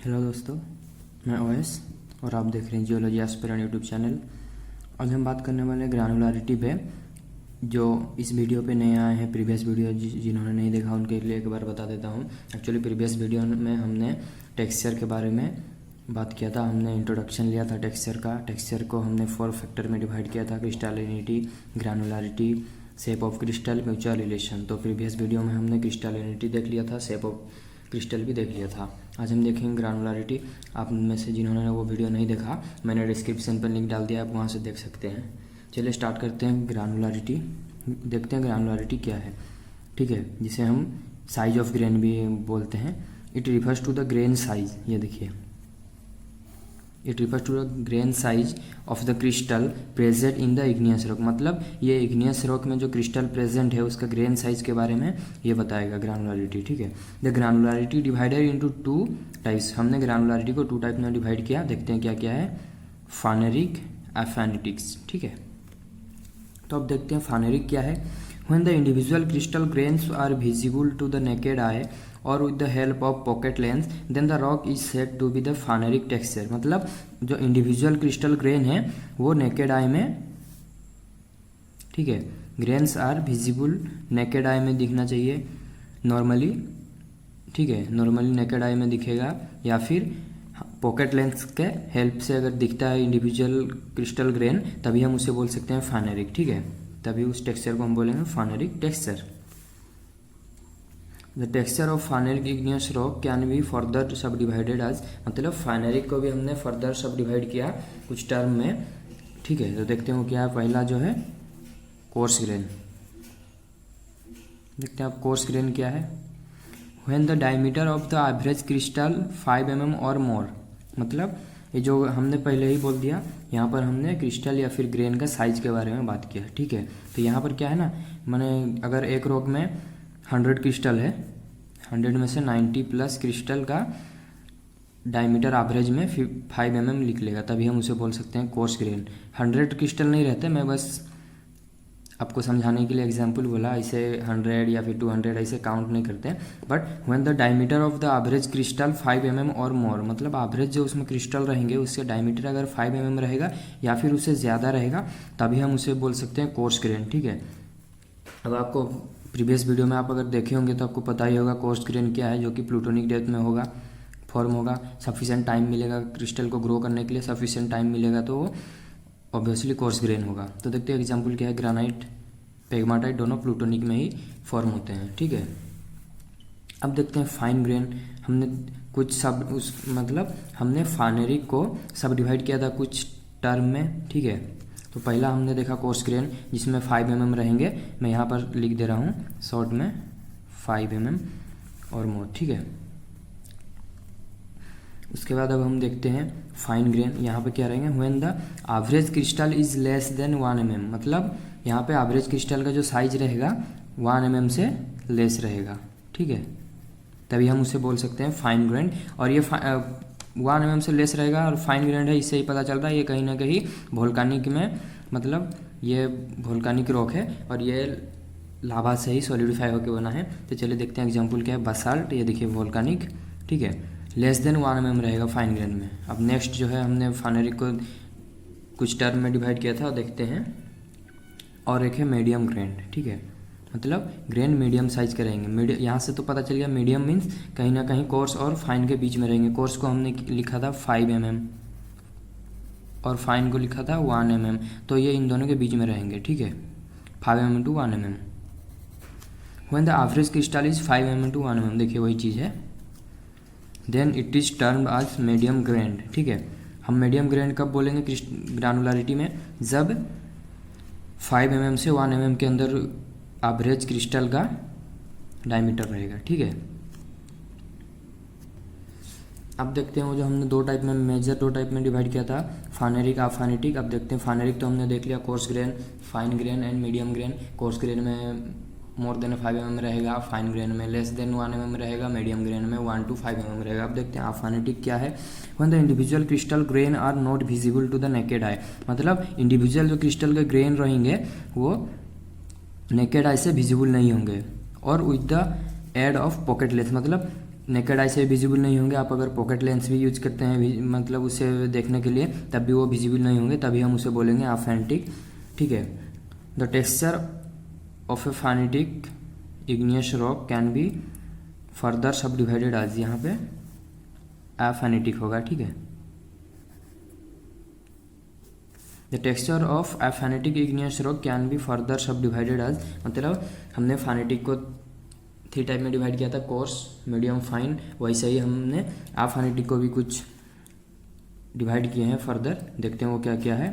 Hello दोस्तों, मैं OS और आप देख रहे हैं जियोलॉजी एस्पिरेंट यूट्यूब चैनल। आज हम बात करने वाले हैं ग्रानुलारिटी पे। जो इस वीडियो पे नए आए हैं, प्रीवियस वीडियो जिन्होंने नहीं देखा उनके लिए एक बार बता देता हूँ। एक्चुअली प्रीवियस वीडियो में हमने टेक्सचर के बारे में बात किया था। हमने इंट्रोडक्शन लिया था टेक्सचर का। टेक्सचर को हमने 4 फैक्टर में डिवाइड किया था: crystallinity, granularity, shape of crystal, mutual relation. तो प्रीवियस वीडियो में हमने क्रिस्टलिनिटी देख लिया था, शेप ऑफ क्रिस्टल भी देख लिया था। आज हम देखेंगे ग्रानुलारिटी। आप में से जिन्होंने वो वीडियो नहीं देखा, मैंने डिस्क्रिप्शन पर लिंक डाल दिया, आप वहाँ से देख सकते हैं। चलिए स्टार्ट करते हैं ग्रानुलारिटी। देखते हैं ग्रानुलारिटी क्या है। ठीक है, जिसे हम साइज ऑफ ग्रेन भी बोलते हैं। It refers to the grain size. ये देखिए, it refers to the grain size of the crystal present in the igneous rock. मतलब ये इग्नियस रॉक में जो क्रिस्टल प्रेजेंट है उसका ग्रेन साइज के बारे में ये बताएगा ग्रानुलारिटी। ठीक है, द ग्रानुलारिटी डिवाइडेड इनटू 2 टाइप्स। हमने ग्रानुलारिटी को 2 टाइप में डिवाइड किया। देखते हैं क्या क्या है। फानेरिक, एफेनेटिक्स। ठीक है, तो अब देखते हैं फानेरिक क्या है। When the individual crystal grains are visible to the naked eye और with the help of pocket lens, then the rock is said to be the phaneritic texture. मतलब जो इंडिविजुअल क्रिस्टल ग्रेन है वो naked eye में, ठीक है, grains are visible, naked eye में दिखना चाहिए नॉर्मली। ठीक है, नॉर्मली नेकेड आई में दिखेगा, या फिर पॉकेट लेंस के हेल्प से अगर दिखता है इंडिविजुअल क्रिस्टल ग्रेन, तभी हम उसे बोल सकते हैं फानेरिक। ठीक है, तभी उस टेक्सचर को हम बोलेंगे phaneritic texture. The texture of phaneritic igneous rock can be further subdivided as. मतलब फानेरिक को भी हमने फर्दर सब डिवाइड किया कुछ टर्म में। ठीक है, तो देखते हैं क्या है। पहला जो है कोर्स ग्रेन। देखते हैं आप कोर्स ग्रेन क्या है। When the diameter of the average crystal 5 mm और मोर। मतलब ये जो हमने पहले ही बोल दिया, यहाँ पर हमने क्रिस्टल या फिर ग्रेन का साइज के बारे में बात किया। ठीक है, तो यहाँ पर क्या है ना, मैंने अगर एक रॉक में 100 क्रिस्टल है, 100 में से 90 प्लस क्रिस्टल का डायमीटर एवरेज में 5 mm लिख लेगा, तभी हम उसे बोल सकते हैं कोर्स ग्रेन। 100 क्रिस्टल नहीं रहते, मैं बस आपको समझाने के लिए एग्जांपल बोला। ऐसे 100 या फिर 200 ऐसे काउंट नहीं करते। But when the diameter of the average crystal 5 mm और मोर, मतलब एवरेज जो उसमें क्रिस्टल रहेंगे उससे डायमीटर अगर 5 mm रहेगा या फिर उससे ज़्यादा रहेगा, तभी हम उसे बोल सकते हैं कोर्स ग्रेन। ठीक है, अब आपको प्रीवियस वीडियो में आप अगर देखे होंगे तो आपको पता ही होगा कोर्स ग्रेन क्या है, जो कि प्लूटोनिक डेप्थ में होगा, फॉर्म होगा। सफिशिएंट टाइम मिलेगा क्रिस्टल को ग्रो करने के लिए, सफिशिएंट टाइम मिलेगा तो वो ऑब्वियसली कोर्स ग्रेन होगा। तो देखते हैं एग्जांपल क्या है। ग्रेनाइट, पेग्माटाइट दोनों प्लूटोनिक में ही फॉर्म होते हैं। ठीक है, अब देखते हैं फाइन ग्रेन। हमने कुछ सब उस मतलब हमने फानेरिक को सब डिवाइड किया था कुछ टर्म में। ठीक है, तो पहला हमने देखा कोर्स ग्रेन जिसमें 5 mm रहेंगे। मैं यहाँ पर लिख दे रहा हूँ शॉर्ट में 5 mm और मोर। ठीक है, उसके बाद अब हम देखते हैं फाइन ग्रेन। यहाँ पे क्या रहेंगे। When the average crystal is less than 1 mm। मतलब यहाँ पे एवरेज क्रिस्टल का जो साइज रहेगा 1 mm से लेस रहेगा। ठीक है, तभी हम उसे बोल सकते हैं फाइन ग्रेन। और ये 1 mm से लेस रहेगा और फाइन ग्रेन है, इससे ही पता चलता है ये कहीं ना कहीं वोल्केनिक में, मतलब ये वोल्केनिक रॉक है और ये लावा से ही सॉलिडिफाई होकर बना है। तो चलिए देखते हैं एग्जाम्पल क्या है। बसाल्ट, ये देखिए वोल्केनिक। ठीक है, लेस देन 1 mm रहेगा फाइन ग्रेन में। अब नेक्स्ट जो है, हमने फानेरिक को कुछ टर्म में डिवाइड किया था, देखते हैं। और एक है मीडियम ग्रेन। ठीक है, मतलब ग्रेन मीडियम साइज के रहेंगे। यहाँ से तो पता चल गया मीडियम मीन्स कहीं ना कहीं कोर्स और फाइन के बीच में रहेंगे। कोर्स को हमने लिखा था 5 mm और फाइन को लिखा था 1 mm, तो ये इन दोनों के बीच में रहेंगे। ठीक है, 5 mm to 1 mm। When the average crystal is 5 mm to 1 mm, देखिए वही चीज़ है। Then it is termed as medium grain. ठीक है, हम मीडियम ग्रेन कब बोलेंगे ग्रानुलारिटी में, जब 5 mm से 1 mm के अंदर एवरेज क्रिस्टल का डायमीटर रहेगा। ठीक है, अब देखते हैं वो जो हमने 2 टाइप में, मेजर 2 टाइप में डिवाइड किया था, फानेरिक, एफेनेटिक। अब देखते हैं फानेरिक तो हमने देख लिया, coarse grain, fine grain and medium grain. Coarse grain में मोर देन 5 mm रहेगा, फाइन ग्रेन में लेस देन 1 mm रहेगा, मीडियम ग्रेन में 1 to 5 mm रहेगा। अब देखते हैं एफेनेटिक क्या है। When the individual crystal grain are not visible to the naked eye. मतलब इंडिविजुअल जो क्रिस्टल के ग्रेन रहेंगे वो नेकेड आई से विजिबल नहीं होंगे, और with the aid of pocket lens. मतलब नेकेड आई से विजिबल नहीं होंगे। आप अगर पॉकेट लेंस भी यूज करते हैं मतलब उसे देखने के लिए, तब भी वो विजिबल नहीं होंगे, तभी हम उसे बोलेंगे अफेनेटिक। ठीक है, the texture of aphanitic igneous rock can be further subdivided as, यहाँ पे अफेनेटिक होगा। ठीक है, the texture of aphanitic igneous rock can be further subdivided as, मतलब हमने फेनेटिक को 3 टाइप में डिवाइड किया था, कोर्स, मीडियम, फाइन, वैसे ही हमने अफेनेटिक को भी कुछ डिवाइड किए हैं फर्दर। देखते हैं वो क्या क्या है।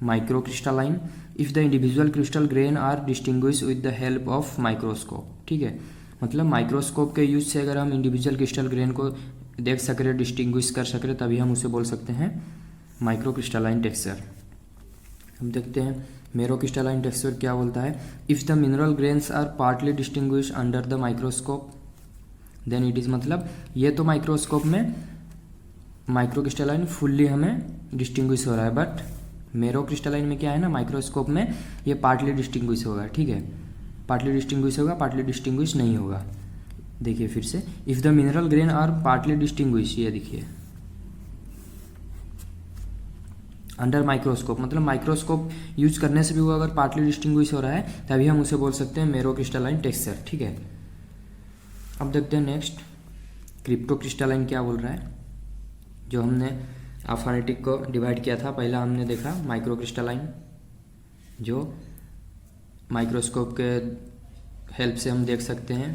Microcrystalline, if the individual crystal grain are distinguish with the help of microscope. ठीक है, मतलब माइक्रोस्कोप के यूज से अगर हम इंडिविजुअल क्रिस्टल ग्रेन को देख सक रहे, डिस्टिंग्विश कर सक रहे, तभी हम उसे बोल सकते हैं माइक्रो क्रिस्टलाइन टेक्सचर। हम देखते हैं मेरो क्रिस्टलाइन टेक्सचर क्या बोलता है। If the mineral grains are partly distinguish under the microscope then it is, मतलब ये तो माइक्रोस्कोप में माइक्रो क्रिस्टलाइन फुल्ली हमें डिस्टिंग्विश हो रहा है, बट मेरो क्रिस्टलाइन में क्या है ना, माइक्रोस्कोप में ये पार्टली डिस्टिंग्विश होगा। ठीक है, पार्टली डिस्टिंग्विश होगा, पार्टली डिस्टिंग्विश नहीं होगा। देखिए फिर से, if the mineral grain are partly distinguish, ये देखिए अंडर माइक्रोस्कोप, मतलब माइक्रोस्कोप यूज करने से भी वो अगर पार्टली डिस्टिंग्विश हो रहा है, तभी हम उसे बोल सकते हैं मेरो क्रिस्टलाइन टेक्सचर। ठीक है, अब देखते हैं नेक्स्ट क्रिप्टो क्रिस्टलाइन क्या बोल रहा है। जो हमने अफेनेटिक को डिवाइड किया था, पहला हमने देखा माइक्रो क्रिस्टलाइन, जो माइक्रोस्कोप के हेल्प से हम देख सकते हैं।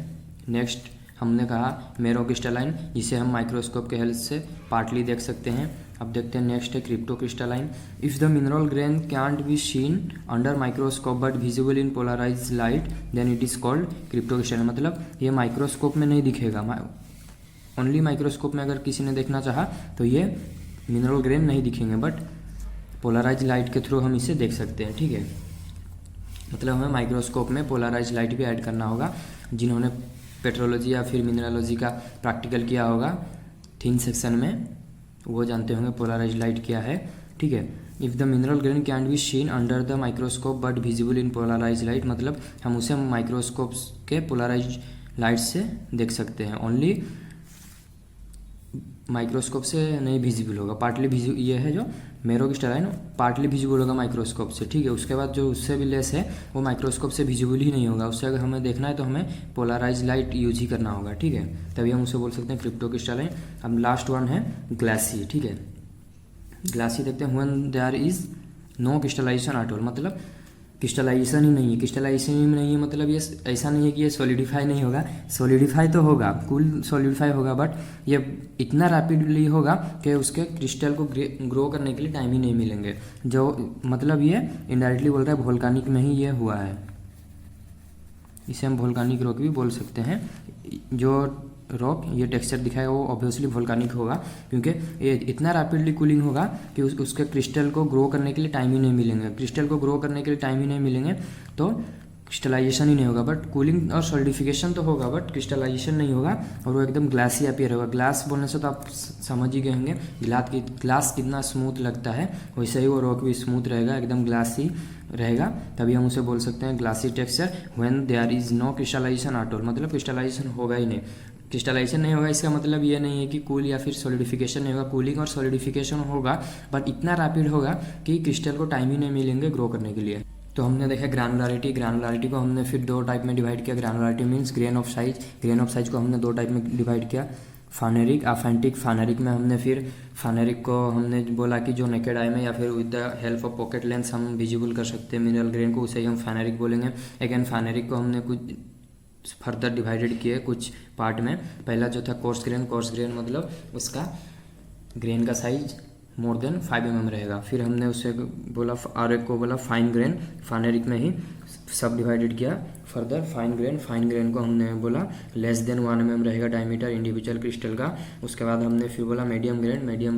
नेक्स्ट हमने कहा मेरो क्रिस्टलाइन, जिसे हम माइक्रोस्कोप के हेल्प से पार्टली देख सकते हैं। अब देखते हैं नेक्स्ट है cryptocrystalline, if the mineral grain can't be seen under microscope but visible in polarize light then it is called cryptocrystalline, मतलब ये माइक्रोस्कोप में नहीं दिखेगा, ओनली माइक्रोस्कोप में अगर किसी ने देखना चाहा तो ये मिनरल ग्रेन नहीं दिखेंगे, बट पोलराइज लाइट के थ्रू हम इसे देख सकते हैं। ठीक है, मतलब हमें माइक्रोस्कोप में पोलराइज लाइट भी ऐड करना होगा। जिन्होंने पेट्रोलॉजी या फिर मिनरलॉजी का प्रैक्टिकल किया होगा थिन सेक्शन में, वो जानते होंगे पोलराइज लाइट क्या है। ठीक है, if the mineral grain can be seen under the microscope but visible in polarize light, मतलब हम उसे माइक्रोस्कोप के पोलराइज लाइट से देख सकते हैं, ओनली माइक्रोस्कोप से नहीं विजिबल होगा, पार्टली विजिबल। ये है जो मेरो क्रिस्टलाइन पार्टली विजिबल होगा माइक्रोस्कोप से। ठीक है, उसके बाद जो उससे भी लेस है वो माइक्रोस्कोप से विजिबल ही नहीं होगा, उससे अगर हमें देखना है तो हमें पोलराइज लाइट यूज ही करना होगा। ठीक है, तभी हम उसे बोल सकते हैं क्रिप्टो क्रिस्टलाइन। अब लास्ट वन है ग्लासी। ठीक है, ग्लासी देखते हैं, when there is no crystallization at all, मतलब क्रिस्टलाइजेशन ही नहीं है। क्रिस्टलाइजेशन ही नहीं है मतलब ये ऐसा नहीं है कि ये सॉलिडिफाई नहीं होगा, सॉलिडिफाई तो होगा, कूल सॉलिडिफाई होगा, बट ये इतना रैपिडली होगा कि उसके क्रिस्टल को ग्रो करने के लिए टाइम ही नहीं मिलेंगे। जो मतलब ये इनडायरेक्टली बोल रहा है वोल्केनिक में ही ये हुआ है, इसे हम वोल्केनिक रॉक भी बोल सकते हैं। जो रॉक ये टेक्सचर दिखाएगा वो ऑब्वियसली वोल्केनिक होगा, क्योंकि ये इतना रैपिडली कूलिंग होगा कि उसके क्रिस्टल को ग्रो करने के लिए टाइम ही नहीं मिलेंगे। क्रिस्टल को ग्रो करने के लिए टाइम ही नहीं मिलेंगे तो क्रिस्टलाइजेशन ही नहीं होगा, बट कूलिंग और सॉलिडिफिकेशन तो होगा, बट क्रिस्टलाइजेशन नहीं होगा और वो एकदम ग्लासी अपीयर होगा। ग्लास बोलने से तो आप समझ ही गए होंगे ग्लास कितना स्मूथ लगता है, वैसे ही वो रॉक भी स्मूथ रहेगा, एकदम ग्लासी रहेगा, तभी हम उसे बोल सकते हैं glassy texture. When there is no crystallization at all, मतलब क्रिस्टलाइजेशन होगा ही नहीं। क्रिस्टलाइजेशन नहीं होगा इसका मतलब ये नहीं है कि कूल या फिर सॉलिडिफिकेशन नहीं होगा, कूलिंग और सॉलिडिफिकेशन होगा, बट इतना रैपिड होगा कि क्रिस्टल को टाइम ही नहीं मिलेंगे ग्रो करने के लिए। तो हमने देखा ग्रैनुलरिटी, ग्रैनुलरिटी को हमने फिर 2 टाइप में डिवाइड किया। Granularity means grain of size, grain of size को हमने 2 टाइप में डिवाइड किया, फानेरिक, अफेनेटिक। फानेरिक में हमने फिर फानेरिक को हमने बोला कि जो नेकेड आई में या फिर with the help of pocket lens हम विजिबल कर सकते हैं मिनरल ग्रेन को, उसे ही हम फानेरिक बोलेंगे। अगेन फानेरिक को हमने कुछ फर्दर डिवाइडेड किए कुछ पार्ट में। पहला जो था कोर्स ग्रेन मतलब उसका ग्रेन का साइज मोर देन 5 mm रहेगा। फिर हमने उसे बोला और एक को बोला फाइन ग्रेन, फानेरिक में ही सब डिवाइडेड किया फर्दर। फाइन ग्रेन को हमने बोला लेस देन 1 mm रहेगा डायमीटर इंडिविजुअल क्रिस्टल का। उसके बाद हमने फिर बोला मीडियम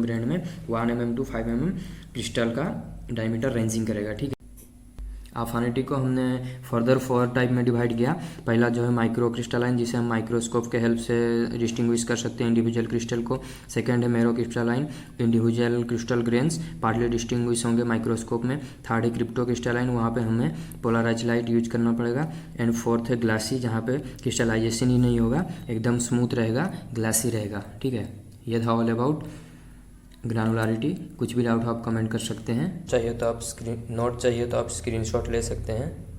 ग्रेन में 1 mm to 5 mm क्रिस्टल का डायमीटर रेंजिंग करेगा। ठीक है, अफिनिटी को हमने फर्दर 4 टाइप में डिवाइड किया। पहला जो है माइक्रो क्रिस्टलाइन, जिसे हम माइक्रोस्कोप के हेल्प से डिस्टिंग्विश कर सकते हैं इंडिविजुअल क्रिस्टल को। सेकंड है marrow crystalline, individual crystal grains partly distinguish होंगे माइक्रोस्कोप में। थर्ड है क्रिप्टो क्रिस्टलाइन, वहाँ पे हमें पोलराइज लाइट यूज करना पड़ेगा। एंड फोर्थ है ग्लासी, जहाँ पे क्रिस्टलाइजेशन ही नहीं होगा, एकदम स्मूथ रहेगा, ग्लासी रहेगा। ठीक है, ये था ऑल अबाउट ग्रानुलारिटी। कुछ भी डाउट हो आप कमेंट कर सकते हैं, चाहिए तो आप स्क्रीनशॉट ले सकते हैं।